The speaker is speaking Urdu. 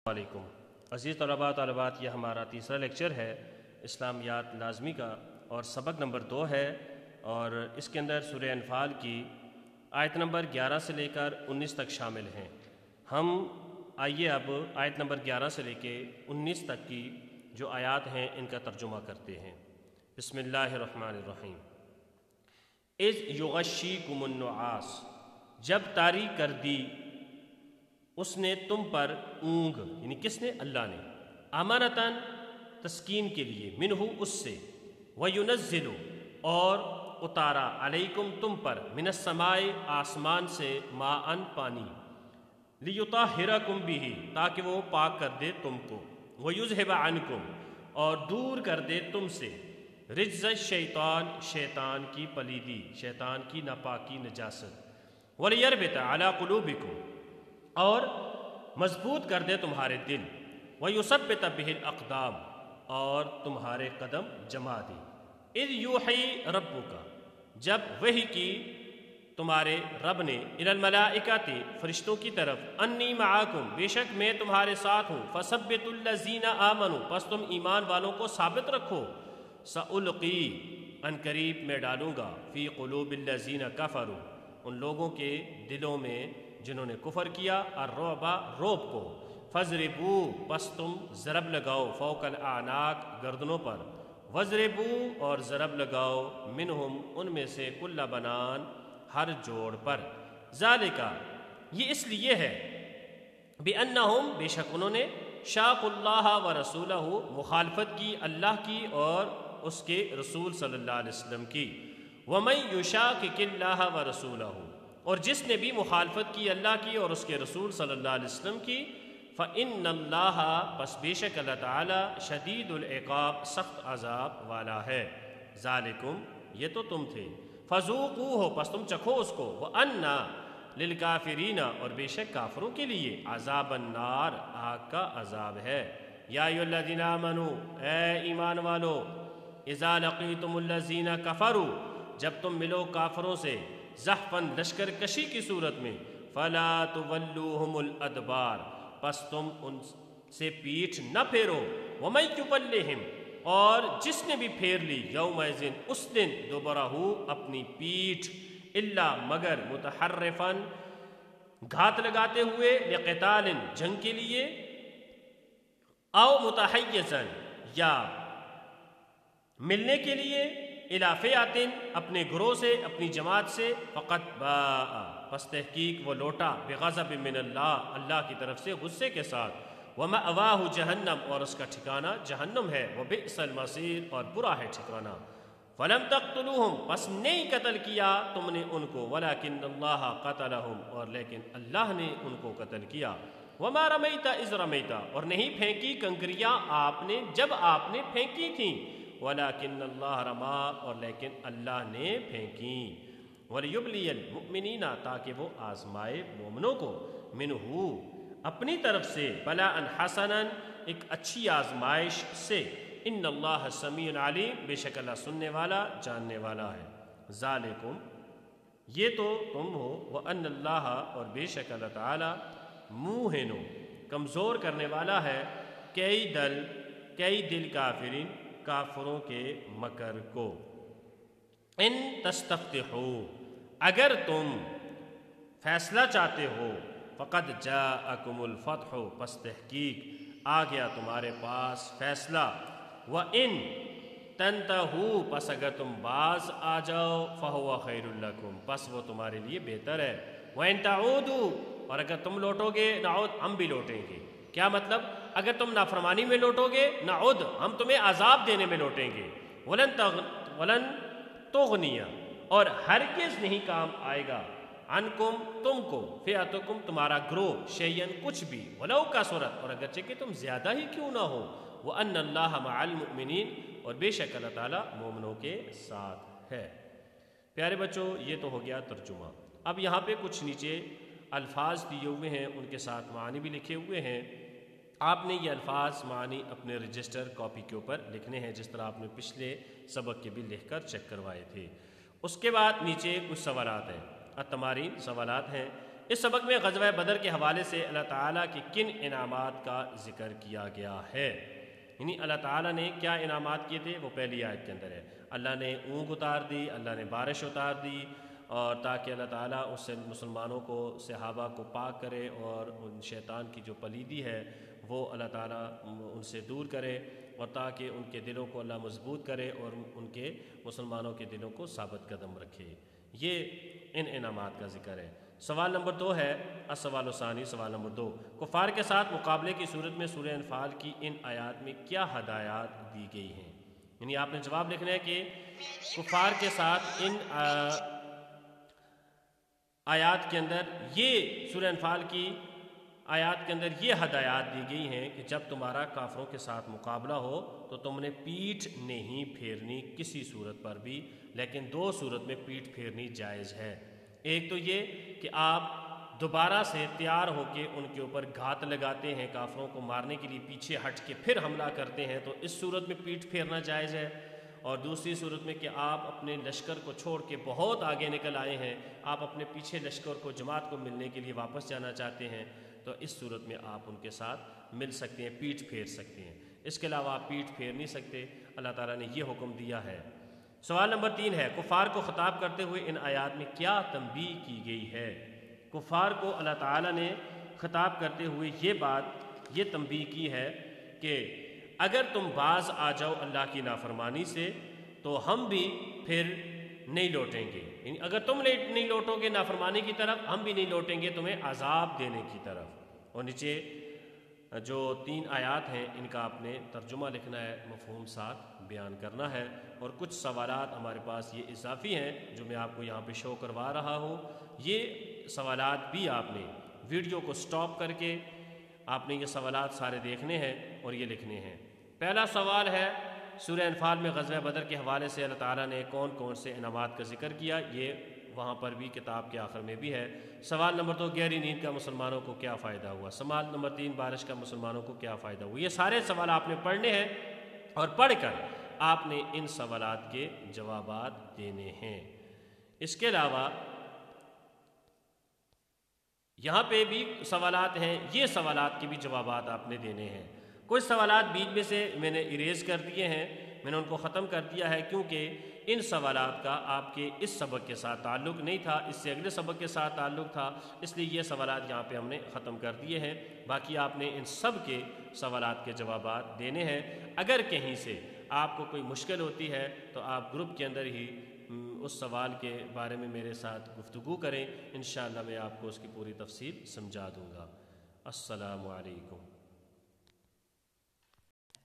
علیکم عزیز طلباء طالبات، یہ ہمارا تیسرا لیکچر ہے اسلامیات لازمی کا، اور سبق نمبر 2 ہے، اور اس کے اندر سورہ انفال کی آیت نمبر 11 سے لے کر 19 تک شامل ہیں۔ ہم آئیے اب آیت نمبر 11 سے لے کے 19 تک کی جو آیات ہیں ان کا ترجمہ کرتے ہیں۔ بسم اللہ الرحمن الرحیم۔ اذ یغشیکم النعاس، جب طاری کر دی اس نے تم پر اونگ، یعنی کس نے؟ اللہ نے، امانتاً تسکین کے لیے، منہ اس سے، وینزل اور اتارا، علیکم تم پر، من السماء آسمان سے، ماءً پانی، لیطہرکم بہ تاکہ وہ پاک کر دے تم کو، ویذھب عنکم اور دور کر دے تم سے، رجز الشیطان شیطان کی پلیدی، شیطان کی ناپاکی نجاست، ولیربط علی قلوبکم اور مضبوط کر دے تمہارے دل، وَيُثَبِّتَ بِهِ الْأَقْدَامَ اور تمہارے قدم جما دے، اِذْ یوحی ربک جب وحی کی تمہارے رب نے، اِلَى الْمَلَائِکَةِ فرشتوں کی طرف، اَنِّی مَعَاكُمْ بے شک میں تمہارے ساتھ ہوں، فَثَبِّتُوا الَّذِينَ آمَنُوا پس تم ایمان والوں کو ثابت رکھو، سَأُلْقِي ان قریب میں ڈالوں گا، فِي قُلُوبِ الَّذِينَ كَفَرُوا ان لوگوں کے دلوں میں جنہوں نے کفر کیا، الرعب روب کو، فَاضْرِبُوا پس تم ضرب لگاؤ، فوق الاعناق گردنوں پر، وَاضْرِبُوا اور ضرب لگاؤ، منہم ان میں سے، کل بنان ہر جوڑ پر، ذالکا یہ اس لیے ہے، بِأَنَّهُمْ بے شک انہوں نے، شاقوا اللہ ورسولہ مخالفت کی اللہ کی اور اس کے رسول صلی اللہ علیہ وسلم کی، وَمَن يُشَاقِقِ اللَّهَ وَرَسُولَهُ اور جس نے بھی مخالفت کی اللہ کی اور اس کے رسول صلی اللہ علیہ وسلم کی، فَإِنَّ اللَّهَ پس بے شک اللہ تعالی، شدید العقاب سخت عذاب والا ہے، ذالکم یہ تو تم تھے، فَذُوقُوهُ پس تم چکھو اس کو، وَأَنَّ لِلْكَافِرِينَ اور بے شک کافروں کے لیے، عذاب النار آگ کا عذاب ہے۔ یا ایھا الذین آمنوا اے ایمان والو، اذا لقیتم الذین کفروا جب تم ملو کافروں سے، زحفاً لشکر کشی کی صورت میں، فلا تولوہم الادبار پس تم ان سے پیٹھ نہ پھیرو، ومن یولہم اور جس نے بھی پھیر لی، یومئذ اس دن، دبرہ اپنی پیٹھ، الا مگر، متحرفاً گھات لگاتے ہوئے، لقتال جنگ کے لیے، او متحیزاً یا ملنے کے لیے، الی فئۃ اپنے گروہ سے، اپنی جماعت سے، فقط باء پس تحقیق وہ لوٹا، بغضب من اللہ اللہ کی طرف سے غصے کے ساتھ، ومأواہ جہنم اور اس کا ٹھکانہ جہنم ہے، وبئس المصیر اور برا ہے ٹھکانہ، فلم تقتلوہم پس نہیں قتل کیا تم نے ان کو، ولکن اللہ قتلہم اور لیکن اللہ نے ان کو قتل کیا، وما رمیت اذ رمیت اور نہیں پھینکی کنکریاں آپ نے جب آپ نے پھینکی تھیں، ولیکن اللہ رما اور لیکن اللہ نے پھینکی، وَلِيُبْلِيَ الْمُؤْمِنِينَ تاکہ وہ آزمائے مومنوں کو، منہو اپنی طرف سے، بلاءً حسناً ایک اچھی آزمائش سے، ان اللہ سمیع علیم بے شک اللہ سننے والا جاننے والا ہے، ذالکم یہ تو تم ہو، وَأَنَّ اللَّهَ اور بے شک اللہ تعالی، موہن کمزور کرنے والا ہے، کئی دل کافرین کافروں کے مکر کو، ان تستفتحوا اگر تم فیصلہ چاہتے ہو، فقد جاءکم الفتح پس تحقیق آ گیا تمہارے پاس فیصلہ، وَإِن تَنْتَهُوا پس اگر تم باز آ جاؤ، فَهُوَ خَيْرٌ لَكُمْ پس وہ تمہارے لیے بہتر ہے، وَإِن تَعُودُوا اور اگر تم لوٹو گے، نعود ہم بھی لوٹیں گے، کیا مطلب؟ اگر تم نافرمانی میں لوٹو گے، نعود ہم تمہیں عذاب دینے میں لوٹیں گے، وَلَن تُغْنِيَ اور ہرگز نہیں کام آئے گا، عنکم تم کو، فئتکم تمہارا گروہ، شیئن کچھ بھی، ولو کثرت اور اگرچہ کہ تم زیادہ ہی کیوں نہ ہو، وَأَنَّ اللَّهَ مَعَ الْمُؤْمِنِينَ اور بے شک اللہ تعالیٰ مومنوں کے ساتھ ہے۔ پیارے بچوں یہ تو ہو گیا ترجمہ۔ اب یہاں پہ کچھ نیچے الفاظ دیے ہوئے ہیں، ان کے ساتھ معنی بھی لکھے ہوئے ہیں، آپ نے یہ الفاظ معنی اپنے رجسٹر کاپی کے اوپر لکھنے ہیں، جس طرح آپ نے پچھلے سبق کے بھی لکھ کر چیک کروائے تھے۔ اس کے بعد نیچے کچھ سوالات ہیں، التمارین سوالات ہیں، اس سبق میں غزوہ بدر کے حوالے سے اللہ تعالیٰ کی کن انعامات کا ذکر کیا گیا ہے، یعنی اللہ تعالیٰ نے کیا انعامات کیے تھے وہ پہلی آیت کے اندر ہے۔ اللہ نے اونگ اتار دی، اللہ نے بارش اتار دی، اور تاکہ اللہ تعالیٰ اس سے مسلمانوں کو، صحابہ کو پاک کرے اور ان شیطان کی جو پلیدی ہے وہ اللہ تعالیٰ ان سے دور کرے، اور تاکہ ان کے دلوں کو اللہ مضبوط کرے اور ان کے مسلمانوں کے دلوں کو ثابت قدم رکھے۔ یہ ان انعامات کا ذکر ہے۔ سوال نمبر 2 ہے، السوال الثانی، سوال نمبر 2، کفار کے ساتھ مقابلے کی صورت میں سورہ انفال کی ان آیات میں کیا ہدایات دی گئی ہیں؟ یعنی آپ نے جواب لکھنا ہے کہ کفار کے ساتھ ان آیات کے اندر، یہ سورہ انفال کی آیات کے اندر یہ ہدایات دی گئی ہیں کہ جب تمہارا کافروں کے ساتھ مقابلہ ہو تو تم نے پیٹھ نہیں پھیرنی کسی صورت پر بھی، لیکن 2 صورت میں پیٹھ پھیرنی جائز ہے۔ ایک تو یہ کہ آپ دوبارہ سے تیار ہو کے ان کے اوپر گھات لگاتے ہیں، کافروں کو مارنے کے لیے پیچھے ہٹ کے پھر حملہ کرتے ہیں، تو اس صورت میں پیٹھ پھیرنا جائز ہے۔ اور دوسری صورت میں کہ آپ اپنے لشکر کو چھوڑ کے بہت آگے نکل آئے ہیں، آپ اپنے پیچھے لشکر کو، جماعت کو ملنے کے لیے واپس جانا چاہتے ہیں، تو اس صورت میں آپ ان کے ساتھ مل سکتے ہیں، پیٹھ پھیر سکتے ہیں۔ اس کے علاوہ آپ پیٹھ پھیر نہیں سکتے، اللہ تعالیٰ نے یہ حکم دیا ہے۔ سوال نمبر 3 ہے، کفار کو خطاب کرتے ہوئے ان آیات میں کیا تنبیہ کی گئی ہے؟ کفار کو اللہ تعالیٰ نے خطاب کرتے ہوئے یہ تنبیہ کی ہے کہ اگر تم باز آ جاؤ اللہ کی نافرمانی سے تو ہم بھی پھر نہیں لوٹیں گے، یعنی اگر تم نہیں لوٹو گے نافرمانی کی طرف، ہم بھی نہیں لوٹیں گے تمہیں عذاب دینے کی طرف۔ اور نیچے جو 3 آیات ہیں ان کا آپ نے ترجمہ لکھنا ہے، مفہوم ساتھ بیان کرنا ہے، اور کچھ سوالات ہمارے پاس یہ اضافی ہیں جو میں آپ کو یہاں پہ شو کروا رہا ہوں۔ یہ سوالات بھی آپ نے ویڈیو کو سٹاپ کر کے آپ نے یہ سوالات سارے دیکھنے ہیں اور یہ لکھنے ہیں۔ پہلا سوال ہے، سورہ انفال میں غزوہ بدر کے حوالے سے اللہ تعالیٰ نے کون کون سے انعامات کا ذکر کیا؟ یہ وہاں پر بھی کتاب کے آخر میں بھی ہے۔ سوال نمبر 2، گہری نیند کا مسلمانوں کو کیا فائدہ ہوا؟ سوال نمبر 3، بارش کا مسلمانوں کو کیا فائدہ ہوا؟ یہ سارے سوال آپ نے پڑھنے ہیں اور پڑھ کر آپ نے ان سوالات کے جوابات دینے ہیں۔ اس کے علاوہ یہاں پہ بھی سوالات ہیں، یہ سوالات کے بھی جوابات آپ نے دینے ہیں۔ کچھ سوالات بیچ میں سے میں نے اریز کر دیے ہیں، میں نے ان کو ختم کر دیا ہے، کیونکہ ان سوالات کا آپ کے اس سبق کے ساتھ تعلق نہیں تھا، اس سے اگلے سبق کے ساتھ تعلق تھا، اس لیے یہ سوالات یہاں پہ ہم نے ختم کر دیے ہیں۔ باقی آپ نے ان سب کے سوالات کے جوابات دینے ہیں۔ اگر کہیں سے آپ کو کوئی مشکل ہوتی ہے تو آپ گروپ کے اندر ہی اس سوال کے بارے میں میرے ساتھ گفتگو کریں، انشاءاللہ میں آپ کو اس کی پوری تفصیل سمجھا دوں گا۔ السلام علیکم۔